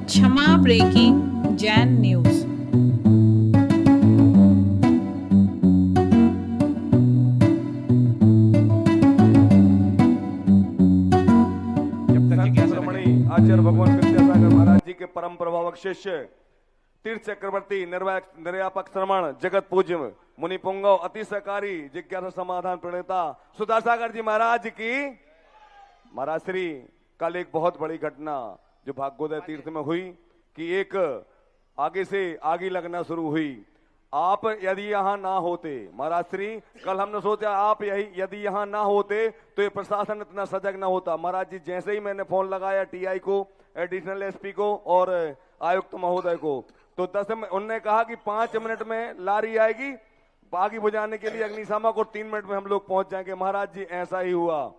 क्षमा breaking Jain news. आचार्य भगवान विद्यासागर महाराज जी के परम प्रभावक शिष्य तीर्थ चक्रवर्ती निर्यापक श्रमण जगत पूज्य मुनि पुंगव अतिशकारी जिज्ञासा समाधान प्रणेता सुधासागर जी महाराज की। महाराज श्री कल एक बहुत बड़ी घटना जो भाग्योदय तीर्थ में हुई कि एक आगे से आगी लगना शुरू हुई। आप यदि यहाँ ना होते महाराज श्री, कल हमने सोचा आप यदि यहाँ ना होते तो ये प्रशासन इतना सजग ना होता। महाराज जी जैसे ही मैंने फोन लगाया टीआई को, एडिशनल एसपी को और आयुक्त महोदय को, तो 10 उन्होंने कहा कि 5 मिनट में लारी आएगी आगी बुझाने के लिए अग्निशामक और 3 मिनट में हम लोग पहुंच जाएंगे। महाराज जी ऐसा ही हुआ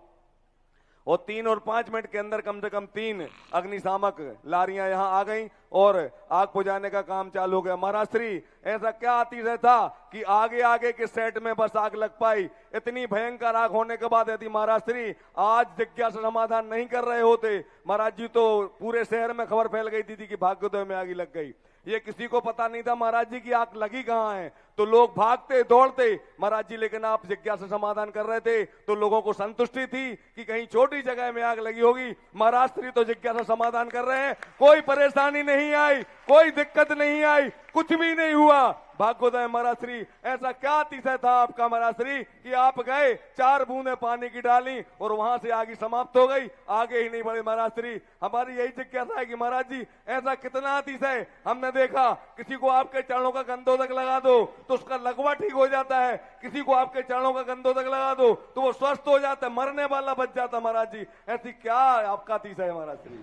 और 3 और 5 मिनट के अंदर कम से कम 3 अग्निशामक लारियां यहां आ गईं और आग बुझाने का काम चालू हो गया। महाराज श्री ऐसा क्या अतिशय था कि आगे आगे के सेट में बस आग लग पाई। इतनी भयंकर आग होने के बाद यदि महाराज श्री आज जिज्ञासा समाधान नहीं कर रहे होते महाराज जी, तो पूरे शहर में खबर फैल गई थी कि भाग्योदय में आग लग गई। ये किसी को पता नहीं था महाराज जी की आग लगी कहां है, तो लोग भागते दौड़ते महाराज जी, लेकिन आप जिज्ञासा समाधान कर रहे थे तो लोगों को संतुष्टि थी कि कहीं छोटी जगह में आग लगी होगी। महाराज श्री तो जिज्ञासा समाधान कर रहे हैं, कोई परेशानी नहीं आई, कोई दिक्कत नहीं आई, कुछ भी नहीं हुआ। भाग्योदय महाराज श्री ऐसा क्या अतिशय था आपका महाराज श्री कि आप गए 4 बूंदे पानी की डाली और वहां से आगे समाप्त हो गई, आगे ही नहीं बढ़े। महाराज श्री हमारी यही जिज्ञासा है कि महाराज जी ऐसा कितना अतिशय हमने देखा। किसी को आपके चरणों का गंधोदक लगा दो तो उसका लकवा ठीक हो जाता है, किसी को आपके चरणों का गंधोदक लगा दो तो वो स्वस्थ हो जाता है, मरने वाला बच जाता। महाराज जी ऐसी क्या आपका अतिशय है महाराज श्री?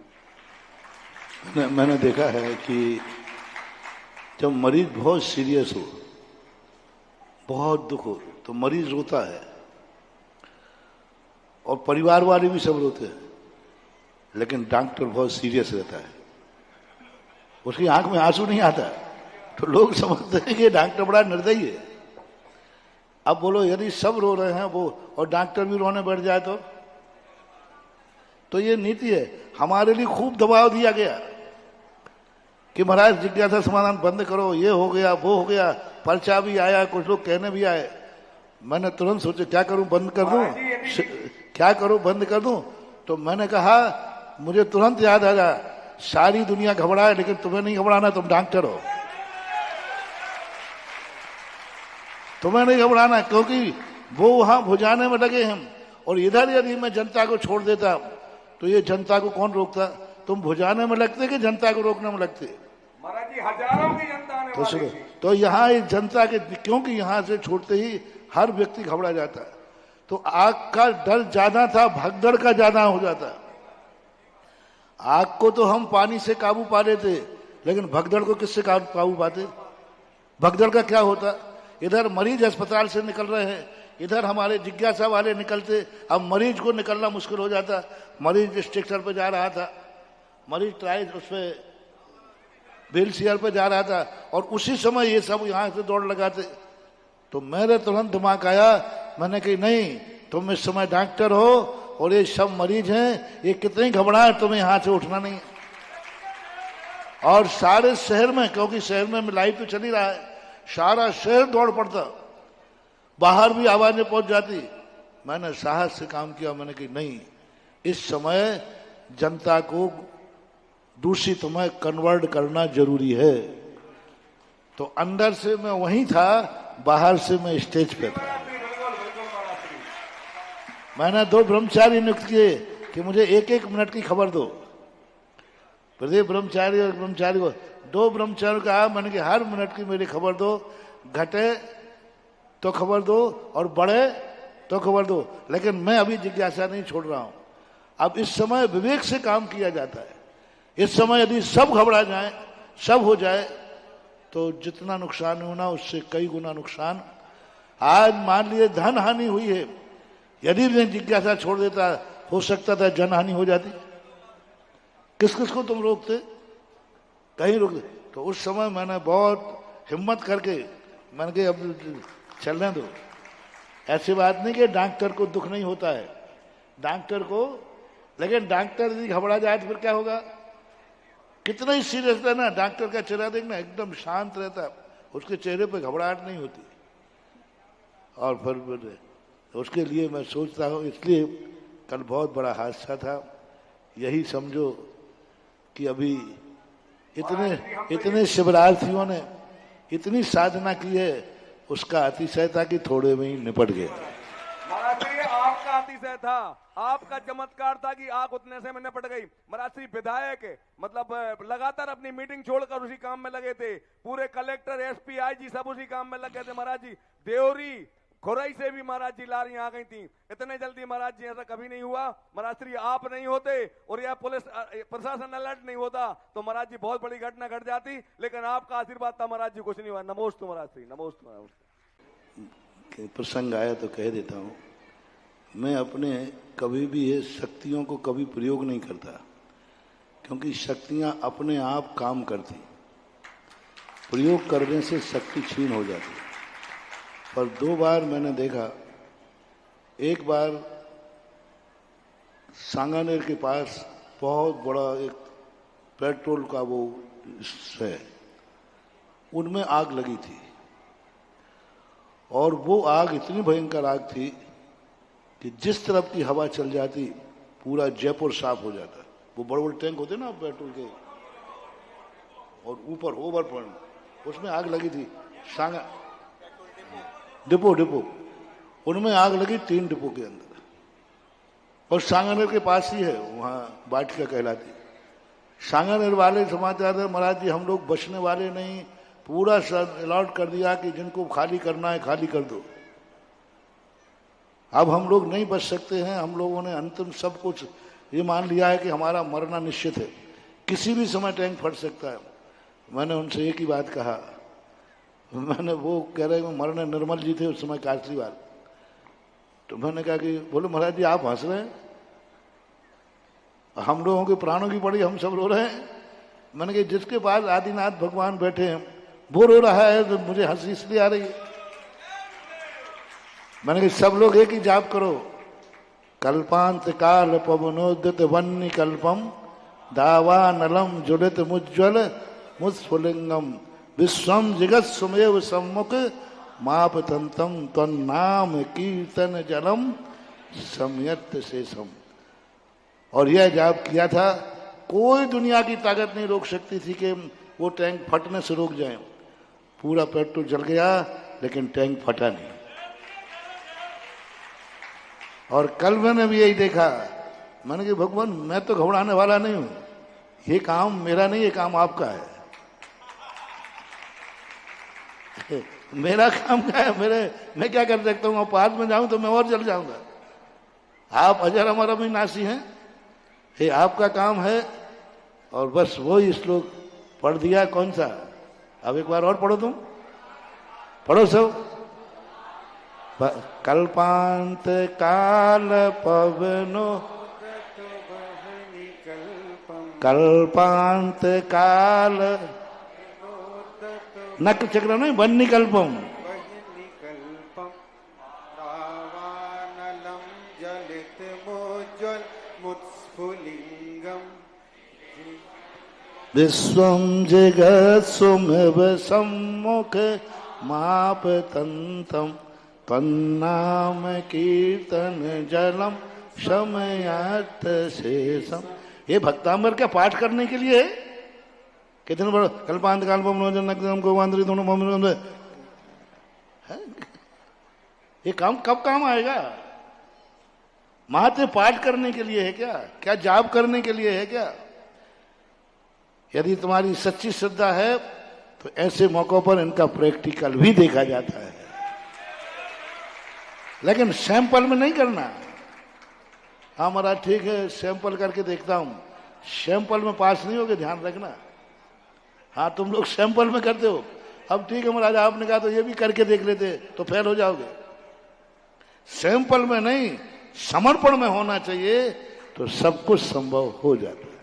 मैंने देखा है कि जब मरीज बहुत सीरियस हो, बहुत दुख हो, तो मरीज रोता है और परिवार वाले भी सब रोते हैं, लेकिन डॉक्टर बहुत सीरियस रहता है, उसकी आंख में आंसू नहीं आता, तो लोग समझते हैं कि डॉक्टर बड़ा निर्दयी है। अब बोलो यदि सब रो रहे हैं वो और डॉक्टर भी रोने बैठ जाए तो ये नीति है। हमारे लिए खूब दबाव दिया गया कि महाराज जिज्ञासा समाधान बंद करो, ये हो गया वो हो गया, पर्चा भी आया, कुछ लोग कहने भी आए। मैंने तुरंत सोचा क्या करूं, बंद कर दूं, क्या करूं, बंद कर दूं। तो मैंने कहा मुझे तुरंत याद आया, सारी दुनिया घबराए लेकिन तुम्हें नहीं घबराना, तुम डॉक्टर हो, तुम्हें नहीं घबराना, क्योंकि वो वहां बुझाने में लगे हैं। और इधर यदि मैं जनता को छोड़ देता तो ये जनता को कौन रोकता? तुम बुझाने में लगते कि जनता को रोकने में लगते? महाराज जी हजारों की जनता ने तो सुनो, तो यहाँ इस जनता के, क्योंकि यहाँ से छोड़ते ही हर व्यक्ति घबरा जाता है, तो आग का डर ज्यादा था, भगदड़ का ज्यादा हो जाता। आग को तो हम पानी से काबू पा लेते, लेकिन भगदड़ को किससे काबू पाते? भगदड़ का क्या होता? इधर मरीज अस्पताल से निकल रहे हैं, इधर हमारे जिज्ञासा वाले निकलते, अब मरीज को निकलना मुश्किल हो जाता। मरीज स्ट्रक्चर पे जा रहा था, मरीज ट्राइज उस पर व्हील चेयर पे जा रहा था, और उसी समय ये सब यहाँ से दौड़ लगाते। तो मेरे तुरंत दिमाग आया, मैंने कही नहीं, तुम इस समय डॉक्टर हो और ये सब मरीज हैं, ये कितने घबराए, तुम्हें यहाँ से उठना नहीं। और सारे शहर में, क्योंकि शहर में लाइट तो चल ही रहा है, सारा शहर दौड़ पड़ता, बाहर भी आवाजें पहुंच जाती। मैंने साहस से काम किया, मैंने कही नहीं, इस समय जनता को दूषित में कन्वर्ट करना जरूरी है। तो अंदर से मैं वहीं था, बाहर से मैं स्टेज पे था। मैंने 2 ब्रह्मचारी नियुक्त किए कि मुझे 1-1 मिनट की खबर दो। प्रत्येक ब्रह्मचारी और ब्रह्मचारी को 2 ब्रह्मचारी कहा, मैंने कि हर मिनट की मेरी खबर दो, घटे तो खबर दो और बढ़े तो खबर दो, लेकिन मैं अभी जिज्ञासा नहीं छोड़ रहा हूं। अब इस समय विवेक से काम किया जाता है। इस समय यदि सब घबरा जाए, सब हो जाए, तो जितना नुकसान होना उससे कई गुना नुकसान। आज मान लिए धन हानि हुई है, यदि मैं जिज्ञासा छोड़ देता हो सकता था जन हानि हो जाती। किस किस को तुम रोकते? कहीं रोकते। तो उस समय मैंने बहुत हिम्मत करके मैंने कहा अब चलने दो। ऐसी बात नहीं कि डॉक्टर को दुख नहीं होता है, डॉक्टर को, लेकिन डॉक्टर यदि घबरा जाए तो फिर क्या होगा? कितना ही सीरियस रहना, डॉक्टर का चेहरा देखना एकदम शांत रहता, उसके चेहरे पे घबराहट नहीं होती। और फिर उसके लिए मैं सोचता हूँ, इसलिए कल बहुत बड़ा हादसा था। यही समझो कि अभी इतने शिवरार्थियों ने इतनी साधना की है, उसका अतिशय था कि थोड़े में ही निपट गया। महाराज जी, आपका अतिशय था, आपका चमत्कार था कि आग उतने से में निपट गई। महाराज श्री विधायक मतलब लगातार अपनी मीटिंग छोड़कर उसी काम में लगे थे, पूरे कलेक्टर एसपी आईजी सब उसी काम में लगे थे। महाराज जी देवरी खुरई से भी महाराज जी लारियां आ गई थी, इतने जल्दी महाराज जी ऐसा कभी नहीं हुआ। महाराज श्री आप नहीं होते और यह पुलिस प्रशासन अलर्ट नहीं होता तो महाराज जी बहुत बड़ी घटना घट जाती, लेकिन आपका आशीर्वाद था महाराज जी, कुछ नहीं हुआ। नमोस्तु महाराज श्री, नमोस्तु। प्रसंग आया तो कह देता हूँ, मैं अपने कभी भी ये शक्तियों को कभी प्रयोग नहीं करता, क्योंकि शक्तियाँ अपने आप काम करती, प्रयोग करने से शक्ति क्षीण हो जाती। पर 2 बार मैंने देखा, एक बार सांगानेर के पास बहुत बड़ा एक पेट्रोल का वो है, उनमें आग लगी थी और वो आग इतनी भयंकर आग थी कि जिस तरफ की हवा चल जाती पूरा जयपुर साफ हो जाता। वो बड़े बड़े टैंक होते ना पेट्रोल के, और ऊपर ओवरफ्रंट उसमें आग लगी थी। सांगा डिपो उनमें आग लगी 3 डिपो के अंदर, और सांगानेर के पास ही है, वहाँ बाटिका कहलाती। सांगानेर वाले समाचार है, महाराज जी हम लोग बचने वाले नहीं, पूरा अलॉट कर दिया कि जिनको खाली करना है खाली कर दो। अब हम लोग नहीं बच सकते हैं, हम लोगों ने अंतिम सब कुछ ये मान लिया है कि हमारा मरना निश्चित है, किसी भी समय टैंक फट सकता है। मैंने उनसे एक ही बात कहा, मैंने वो कह रहे हैं मरने निर्मल जी थे उस समय कासरीवाल, तो मैंने कहा कि बोले महाराज जी आप हंस रहे हैं, हम लोगों के प्राणों की पड़ी, हम सब रो रहे हैं। मैंने कहा जिसके पास आदिनाथ भगवान बैठे हैं वो रो रहा है तो मुझे हंसी इसलिए आ रही है। मैंने कहा सब लोग एक ही जाप करो, कल्पांत काल पवनोदित वन्य कल्पम दावा नलम ज्वलित मुज्ज्वल मुस्फुलिंगम विश्वम जगत सुमेव सम्मुख माप तंतम तन्नाम कीर्तन जलम समयत शेषम। और यह जाप किया था, कोई दुनिया की ताकत नहीं रोक सकती थी कि वो टैंक फटने से रोक जाए। पूरा पेट्रोल जल गया लेकिन टैंक फटा नहीं। और कल मैंने भी यही देखा, मैंने कहा भगवान मैं तो घबराने वाला नहीं हूं, ये काम मेरा नहीं, ये काम आपका है। मेरा काम क्या है, मैं क्या कर सकता हूँ, पास में जाऊं तो मैं और जल जाऊंगा। आप अजर अमर अविनाशी हैं, ये आपका काम है। और बस वही श्लोक पढ़ दिया, कौन सा, अब एक बार और पढ़ो, तुम पढ़ो सब। कल्पांत काल पवनो कल्पांत काल नक चक्र नहीं वन्य कल्पम विश्वम जगत सुमेव सम्मुख माप तंतम तन्नाम कीर्तन जलम शमयात शेषम। ये भक्तांबर का पाठ करने के लिए है। कितने बड़ा कल्पांत काल्पम को वांद्री दोनों, ये काम कब काम आएगा? मात्र पाठ करने के लिए है क्या? क्या जाप करने के लिए है क्या? यदि तुम्हारी सच्ची श्रद्धा है तो ऐसे मौकों पर इनका प्रैक्टिकल भी देखा जाता है, लेकिन सैंपल में नहीं करना। हाँ महाराज ठीक है, सैंपल करके देखता हूं, सैंपल में पास नहीं होगे, ध्यान रखना। हाँ तुम लोग सैंपल में करते हो, अब ठीक है महाराज आपने कहा तो ये भी करके देख लेते तो फेल हो जाओगे। सैंपल में नहीं, समर्पण में होना चाहिए तो सब कुछ संभव हो जाता है।